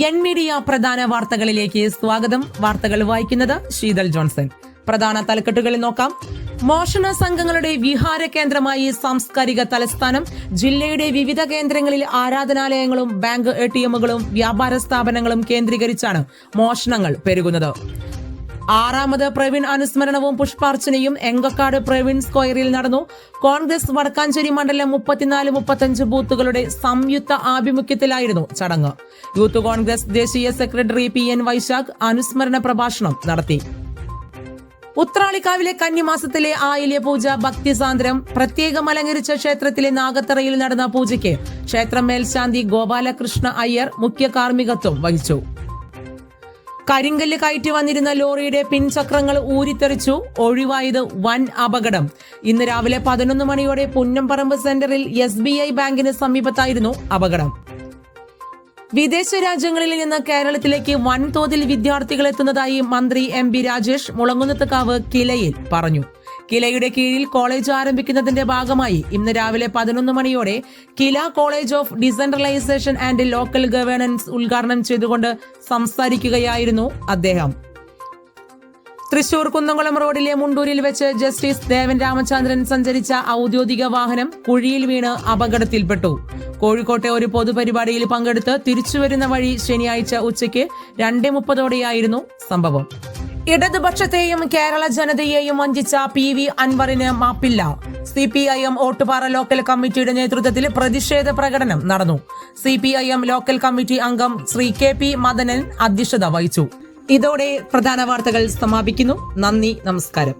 N media പ്രധാന വാർത്തകളിലേക്ക് സ്വാഗതം. വാർത്തകൾ വായിക്കുന്നത് ശീതൽ ജോൺസൺ. പ്രധാന തലക്കെട്ടുകളിൽ നോക്കാം. മോഷണ സംഘങ്ങളുടെ വിഹാര കേന്ദ്രമായി സാംസ്കാരിക തലസ്ഥാനം. ജില്ലയുടെ വിവിധ കേന്ദ്രങ്ങളിൽ ആരാധനാലയങ്ങളും ബാങ്ക് എടിഎമ്മുകളും വ്യാപാര സ്ഥാപനങ്ങളും കേന്ദ്രീകരിച്ചാണ് മോഷണങ്ങൾ പെരുകുന്നത്. 6ാമത് പ്രവീൺ അനുസ്മരണവും പുഷ്പാർച്ചനയും എങ്കക്കാട് പ്രവീൺ സ്ക്വയറിൽ നടന്നു. കോൺഗ്രസ് വടക്കാഞ്ചേരി മണ്ഡലം 34-35 ബൂത്തുകളുടെ സംയുക്ത ആഭിമുഖ്യത്തിലായിരുന്നു ചടങ്ങ്. യൂത്ത് കോൺഗ്രസ് ദേശീയ സെക്രട്ടറി PN വൈശാഖ് അനുസ്മരണ പ്രഭാഷണം നടത്തി. ഉത്രാളിക്കാവിലെ കന്നിമാസത്തിലെ ആയില്യ പൂജ ഭക്തിസാന്ദ്രം. പ്രത്യേകം അലങ്കരിച്ച ക്ഷേത്രത്തിലെ നാഗത്തറയിൽ നടന്ന പൂജയ്ക്ക് ക്ഷേത്രം മേൽശാന്തി ഗോപാലകൃഷ്ണ അയ്യർ മുഖ്യ കാർമ്മികത്വം വഹിച്ചു. കരിങ്കല്ല് കയറ്റി വന്നിരുന്ന ലോറിയുടെ പിൻചക്രങ്ങൾ ഊരിത്തെറിച്ചു. ഒഴിവായത് വൻ അപകടം. ഇന്ന് രാവിലെ 11 മണിയോടെ പുന്നംപറമ്പ് സെന്ററിൽ SBI ബാങ്കിന് സമീപത്തായിരുന്നു അപകടം. വിദേശ രാജ്യങ്ങളിൽ നിന്ന് കേരളത്തിലേക്ക് വൻതോതിൽ വിദ്യാർത്ഥികൾ എത്തുന്നതായി മന്ത്രി MB രാജേഷ് മുളങ്കുന്നത്തുകാവ് കിലയിൽ പറഞ്ഞു. കിലയുടെ കീഴിൽ കോളേജ് ആരംഭിക്കുന്നതിന്റെ ഭാഗമായി ഇന്ന് രാവിലെ 11 മണിയോടെ KILA college of decentralisation and local governance ഉദ്ഘാടനം ചെയ്തുകൊണ്ട് സംസാരിക്കുകയായിരുന്നു അദ്ദേഹം. തൃശൂർ കുന്നംകുളം റോഡിലെ മുണ്ടൂരിൽ വെച്ച് ജസ്റ്റിസ് ദേവൻ രാമചന്ദ്രൻ സഞ്ചരിച്ച ഔദ്യോഗിക വാഹനം കുഴിയിൽ വീണ് അപകടത്തിൽപ്പെട്ടു. കോഴിക്കോട്ടെ ഒരു പൊതുപരിപാടിയിൽ പങ്കെടുത്ത് തിരിച്ചുവരുന്ന വഴി ശനിയാഴ്ച ഉച്ചയ്ക്ക് 2:30ഓടെയായിരുന്നു സംഭവം. ഇടതുപക്ഷത്തെയും കേരള ജനതയെയും വഞ്ചിച്ച PV അൻവറിന് മാപ്പില്ല. CPIM ഓട്ടുപാറ ലോക്കൽ കമ്മിറ്റിയുടെ നേതൃത്വത്തിൽ പ്രതിഷേധ പ്രകടനം നടന്നു. CPIM ലോക്കൽ കമ്മിറ്റി അംഗം ശ്രീ KP മദനൻ അധ്യക്ഷത വഹിച്ചു. ഇതോടെ പ്രധാന വാർത്തകൾ സമാപിക്കുന്നു. നന്ദി, നമസ്കാരം.